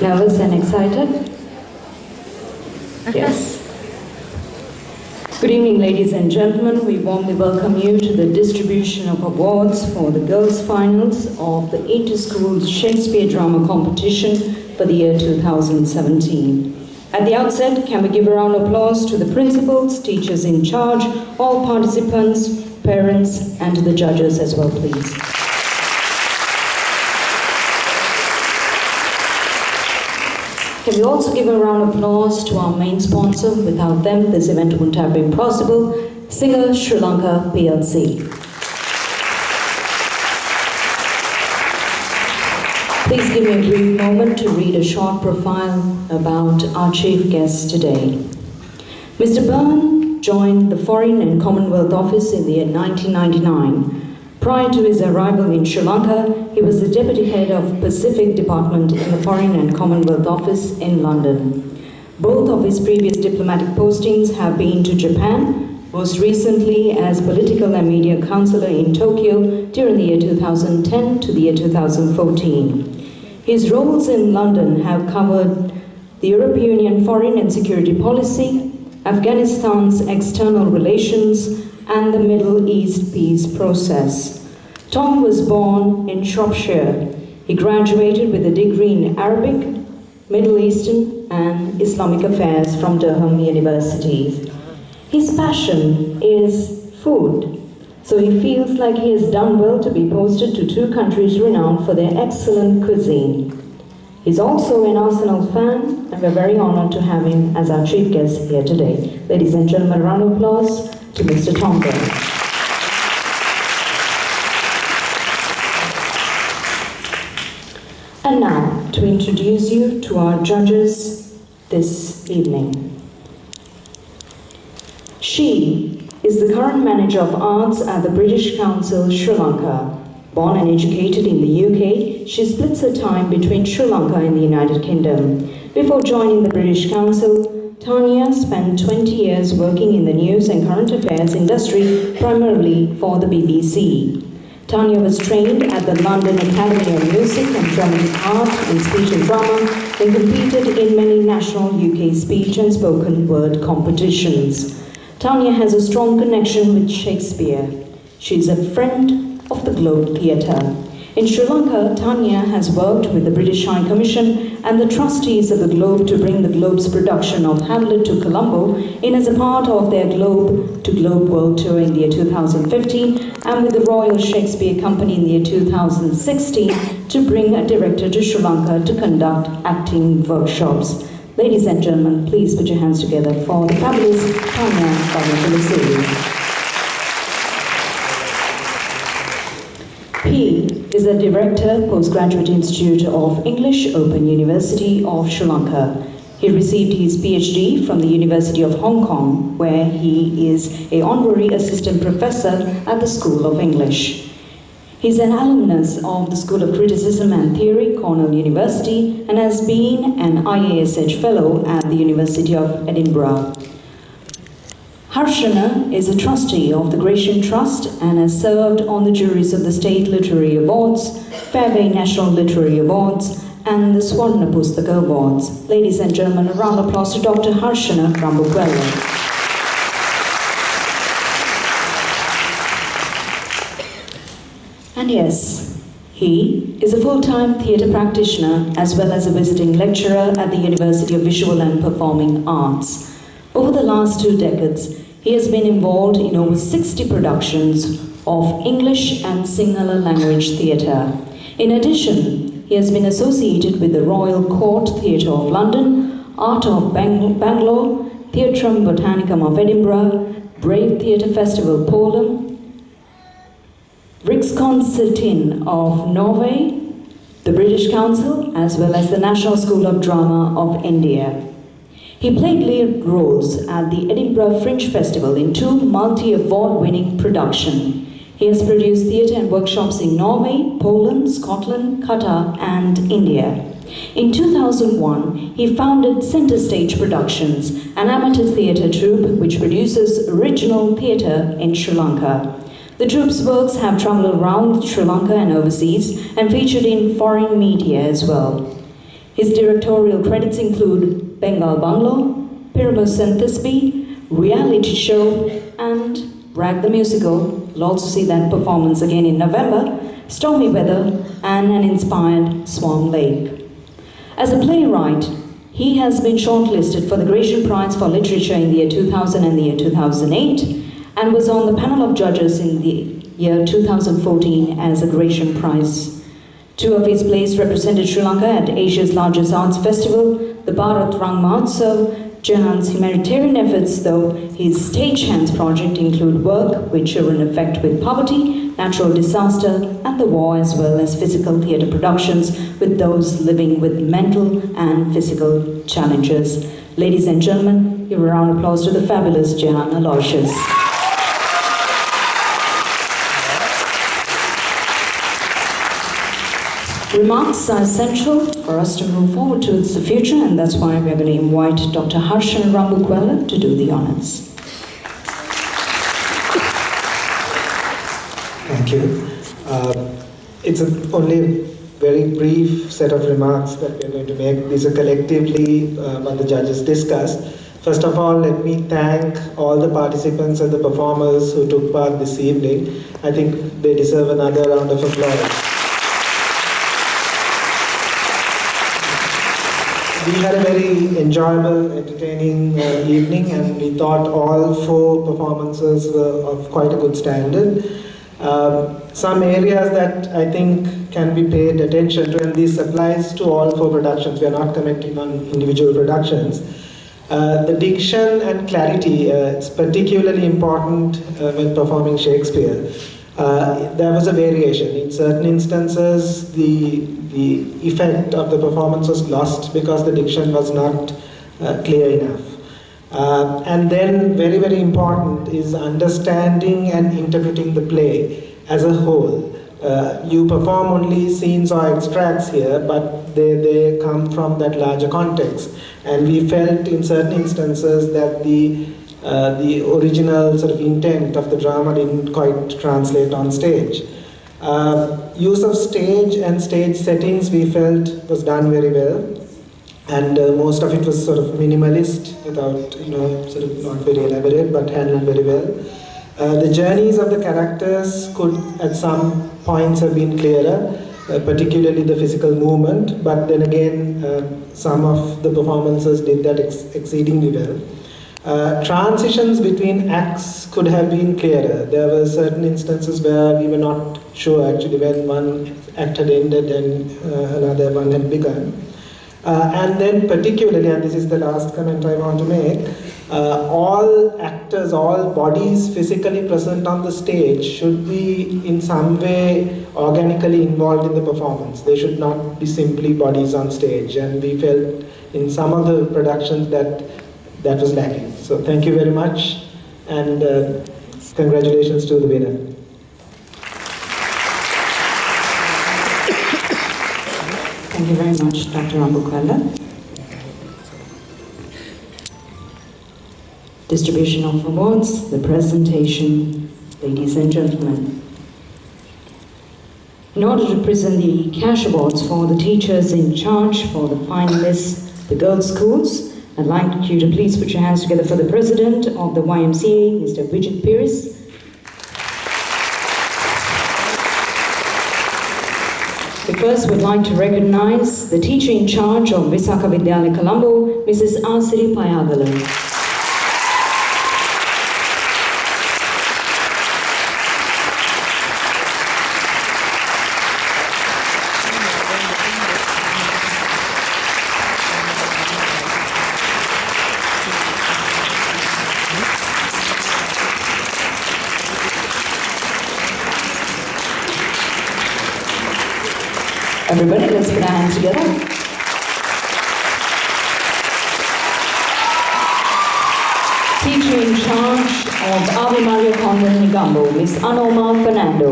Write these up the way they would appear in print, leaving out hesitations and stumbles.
Nervous and excited? Yes. Good evening, ladies and gentlemen. We warmly welcome you to the distribution of awards for the girls' finals of the Inter-School Shakespeare Drama Competition for the year 2017. At the outset, can we give a round of applause to the principals, teachers in charge, all participants, parents, and to the judges as well, please. Can we also give a round of applause to our main sponsor? Without them, this event wouldn't have been possible, Singer Sri Lanka PLC. Please give me a brief moment to read a short profile about our chief guest today. Mr. Byrne joined the Foreign and Commonwealth Office in the year 1999. Prior to his arrival in Sri Lanka, he was the Deputy Head of Pacific Department in the Foreign and Commonwealth Office in London. Both of his previous diplomatic postings have been to Japan, most recently as Political and Media Counselor in Tokyo during the year 2010 to the year 2014. His roles in London have covered the European Union foreign and security policy, Afghanistan's external relations, and the Middle East peace process. Tom was born in Shropshire. He graduated with a degree in Arabic, Middle Eastern, and Islamic affairs from Durham University. His passion is food, so he feels like he has done well to be posted to two countries renowned for their excellent cuisine. He's also an Arsenal fan, and we're very honored to have him as our chief guest here today. Ladies and gentlemen, a round of applause to Mr. Tom Byrne. And now, to introduce you to our judges this evening. She is the current Manager of Arts at the British Council, Sri Lanka. Born and educated in the UK, she splits her time between Sri Lanka and the United Kingdom. Before joining the British Council, Tanya spent 20 years working in the news and current affairs industry, primarily for the BBC. Tanya was trained at the London Academy of Music and Dramatic Art in speech and drama and competed in many national UK speech and spoken word competitions. Tanya has a strong connection with Shakespeare. She is a friend of the Globe Theatre. In Sri Lanka, Tanya has worked with the British High Commission and the trustees of the Globe to bring the Globe's production of Hamlet to Colombo in as a part of their Globe to Globe World Tour in the year 2015 and with the Royal Shakespeare Company in the year 2016 to bring a director to Sri Lanka to conduct acting workshops. Ladies and gentlemen, please put your hands together for the fabulous Tanya Bavajalasiri. He is a Director, Postgraduate Institute of English, Open University of Sri Lanka. He received his PhD from the University of Hong Kong, where he is an honorary assistant professor at the School of English. He's an alumnus of the School of Criticism and Theory, Cornell University, and has been an IASH Fellow at the University of Edinburgh. Harshana is a trustee of the Gratian Trust and has served on the juries of the State Literary Awards, Fairway National Literary Awards, and the Swarna Pustaka Awards. Ladies and gentlemen, a round of applause to Dr. Harshana Rambukwella. And yes, he is a full-time theatre practitioner as well as a visiting lecturer at the University of Visual and Performing Arts. Over the last 2 decades, he has been involved in over 60 productions of English and Sinhala language theatre. In addition, he has been associated with the Royal Court Theatre of London, Art of Bangalore, Theatrum Botanicum of Edinburgh, Brave Theatre Festival Poland, Rikskonserten of Norway, the British Council, as well as the National School of Drama of India. He played lead roles at the Edinburgh Fringe Festival in 2 multi-award-winning productions. He has produced theatre and workshops in Norway, Poland, Scotland, Qatar, and India. In 2001, he founded Centre Stage Productions, an amateur theatre troupe which produces original theatre in Sri Lanka. The troupe's works have travelled around Sri Lanka and overseas and featured in foreign media as well. His directorial credits include Bengal Bungalow, Pyramid Synthesby, Reality Show, and REG the Musical. You'll also see that performance again in November, Stormy Weather, and an inspired Swan Lake. As a playwright, he has been shortlisted for the Gratian Prize for Literature in the year 2000 and the year 2008, and was on the panel of judges in the year 2014 as a Gratian Prize. Two of his plays represented Sri Lanka at Asia's largest arts festival, the Bharat Rang Mahotsav. Yohan's humanitarian efforts, though, his stagehands project include work with children affected with poverty, natural disaster, and the war, as well as physical theatre productions with those living with mental and physical challenges. Ladies and gentlemen, give a round of applause to the fabulous Yohan Aloysius. Remarks are essential for us to move forward towards the future, and that's why we're going to invite Dr. Harshan Rambukwella to do the honors. Thank you. It's only a very brief set of remarks that we're going to make. These are collectively what the judges discussed. First of all, let me thank all the participants and the performers who took part this evening. I think they deserve another round of applause. We had a very enjoyable, entertaining evening, and we thought all 4 performances were of quite a good standard. Some areas that I think can be paid attention to, and this applies to all 4 productions, we are not commenting on individual productions. The diction and clarity, it's particularly important when performing Shakespeare. There was a variation. In certain instances, the effect of the performance was lost because the diction was not clear enough. And then, very, very important is understanding and interpreting the play as a whole. You perform only scenes or extracts here, but they come from that larger context. And we felt in certain instances that the original sort of intent of the drama didn't quite translate on stage. Use of stage and stage settings we felt was done very well, and most of it was sort of minimalist, without, sort of not very elaborate, but handled very well. The journeys of the characters could at some points have been clearer, particularly the physical movement, but then again some of the performances did that exceedingly well. Transitions between acts could have been clearer. There were certain instances where we were not sure actually when one act had ended and another one had begun. And then particularly, and this is the last comment I want to make, all actors, all bodies physically present on the stage should be in some way organically involved in the performance. They should not be simply bodies on stage, and we felt in some of the productions that was lacking. So thank you very much, and congratulations to the winner. Thank you very much, Dr. Rambukwella. Distribution of awards, the presentation, ladies and gentlemen. In order to present the cash awards for the teachers in charge for the finalists, the girls' schools, I'd like you to please put your hands together for the president of the YMCA, Mr. Vijit Piris. We first would like to recognize the teacher in charge of Visakha Vidyalaya Colombo, Mrs. Asiri Payagalu. Everybody, let's put our hands together. Teacher in charge of Ave Maria Convent Negombo, Ms. Anoma Fernando.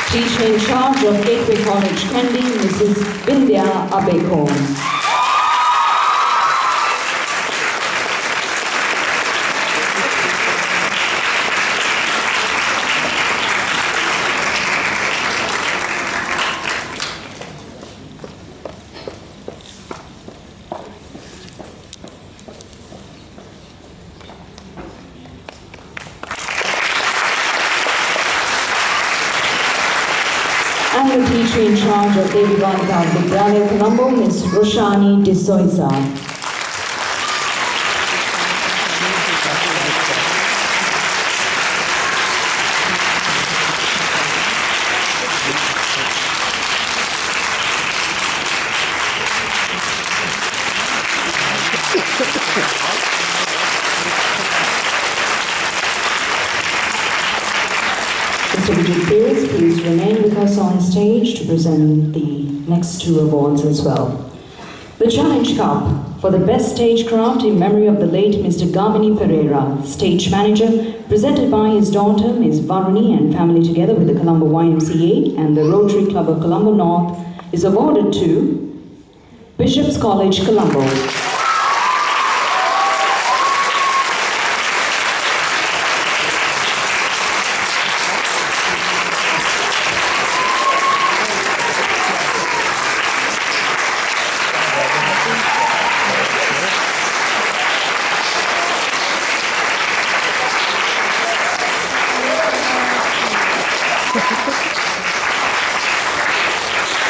Teacher in charge of Gateway College Kendi, Mrs. Vindhya Abekon. and the teacher in charge of Dialog Colombo, Ms. Roshani De Souza. Mr. Vijay Pires, please remain with us on stage to present the next two awards as well. The Challenge Cup for the Best Stagecraft in memory of the late Mr. Gamini Ferreira, stage manager, presented by his daughter, Ms. Varuni, and family together with the Colombo YMCA and the Rotary Club of Colombo North, is awarded to Bishop's College, Colombo.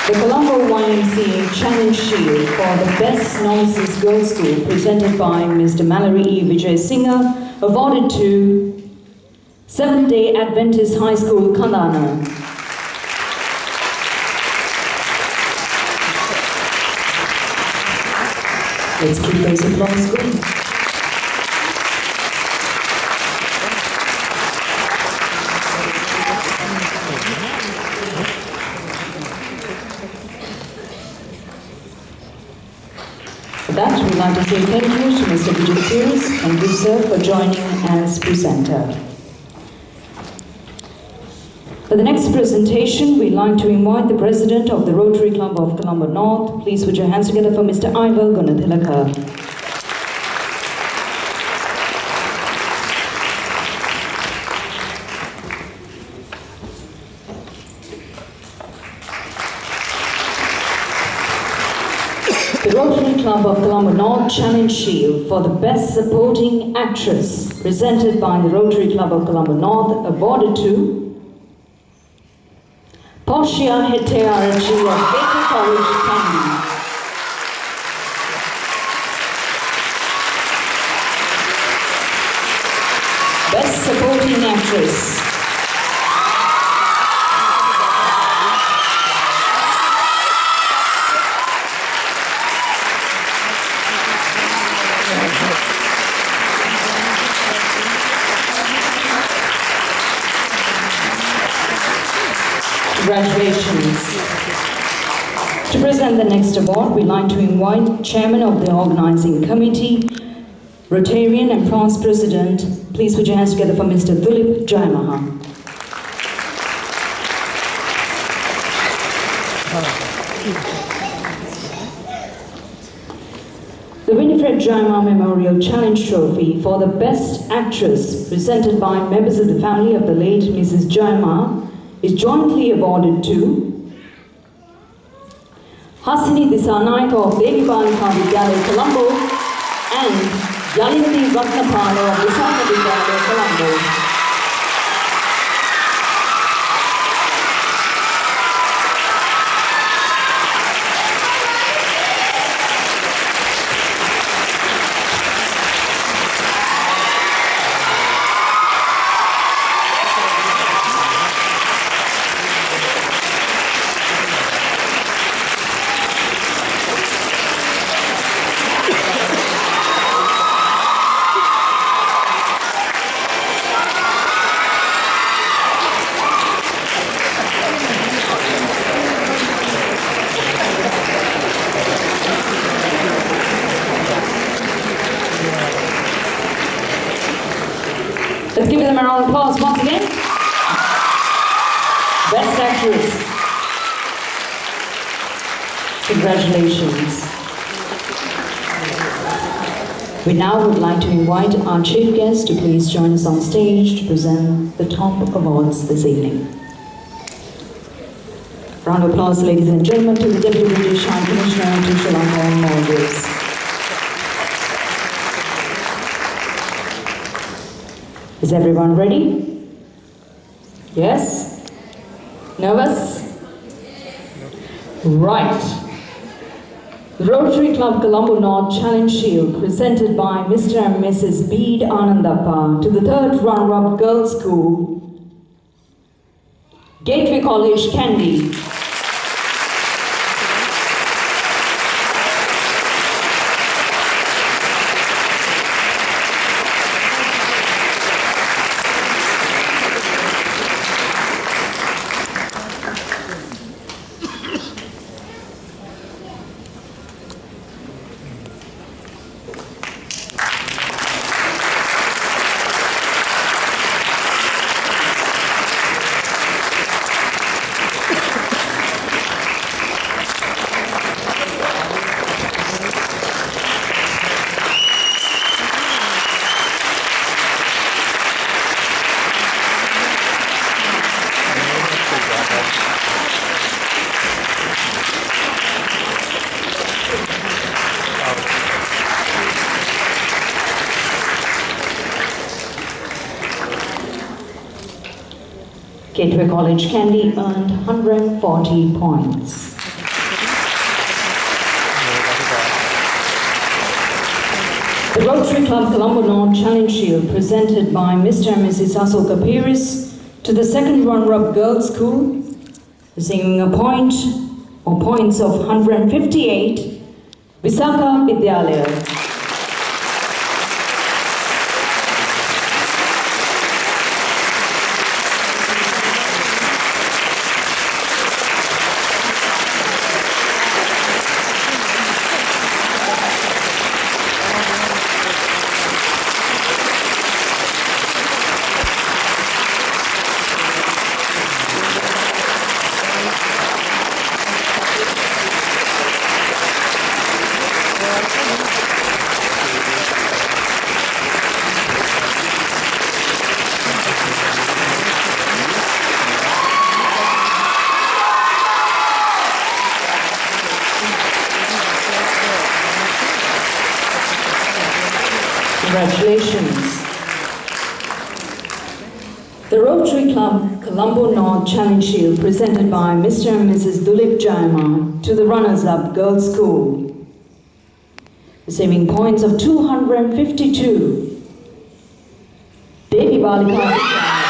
The Colombo YMCA Challenge Shield for the Best Novices Girls School, presented by Mr. Mallory E. Vijay Singer, awarded to Seventh-day Adventist High School, Kandana. Let's keep those applause going. For that, we'd like to say thank you to Mr. Vijay Pires. Thank you, sir, for joining as presenter. For the next presentation, we'd like to invite the President of the Rotary Club of Colombo North. Please put your hands together for Mr. Ivar Gunathilaka. The Rotary Club of Colombo North Challenge Shield for the Best Supporting Actress, presented by the Rotary Club of Colombo North, awarded to Portia Hettearachi of Baker College, Kandy. Best Supporting Actress. Congratulations. To present the next award, we'd like to invite Chairman of the Organizing Committee, Rotarian and Past President. Please put your hands together for Mr. Dulip Jayamaha. The Winifred Jayama Memorial Challenge Trophy for the Best Actress, presented by members of the family of the late Mrs. Jayama, is jointly awarded to Hasini Disanaik of Devibalika Vidyalaya, Colombo, and Yalinati Ratnapala of Visakha Vidyalaya, Colombo. Let's give them a round of applause once again. Best Actress. Congratulations. We now would like to invite our chief guest to please join us on stage to present the top awards this evening. Round of applause, ladies and gentlemen, to the Deputy British High Commissioner to Sri Lanka and Maldives. Is everyone ready? Yes? Nervous? Right. The Rotary Club Colombo North Challenge Shield presented by Mr. and Mrs. Beed Anandappa to the third runner-up girls' school, Gateway College, Kandy. Gateway College, Kandy earned 140 points. The Rotary Club Colombo North Challenge Shield presented by Mr. and Mrs. Asoka Piris to the second runner-up girls' school, receiving a point or points of 158, Visakha Vidyalaya. Congratulations. The Rotary Club Colombo North Challenge Shield presented by Mr. and Mrs. Dulip Jayama to the runners-up girls' school, receiving points of 252, Devi Balika.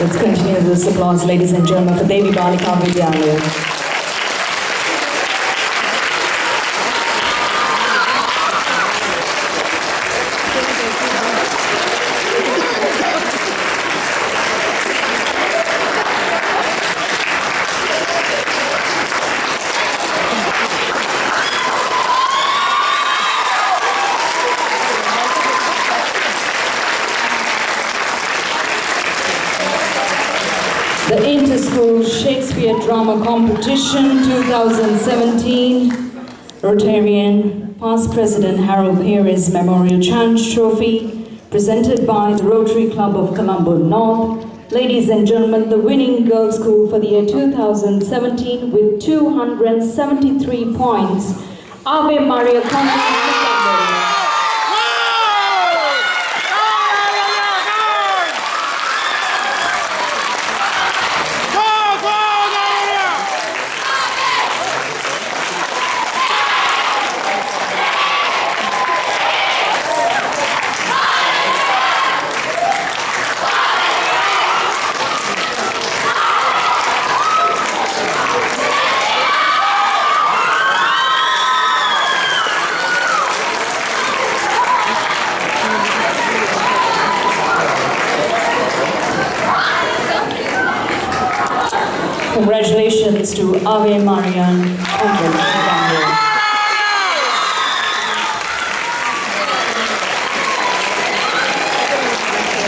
Let's continue this applause, ladies and gentlemen, for Devi Balika Vidyalaya. The Inter-School Shakespeare Drama Competition 2017, Rotarian Past President Harold Perez Memorial Challenge Trophy, presented by the Rotary Club of Colombo North. Ladies and gentlemen, the winning girls' school for the year 2017 with 273 points, Ave Maria Convent. Congratulations to Ave Maria Convent.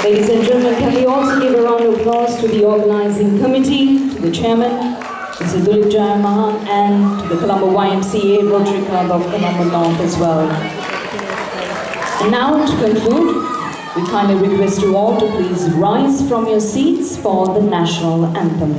Ladies and gentlemen, Can we also give a round of applause to the organizing committee, to the chairman, Mr. Dialog Hutch, and to the Colombo YMCA Rotary Club of Colombo North as well. And now, to conclude, we kindly request you all to please rise from your seats for the national anthem.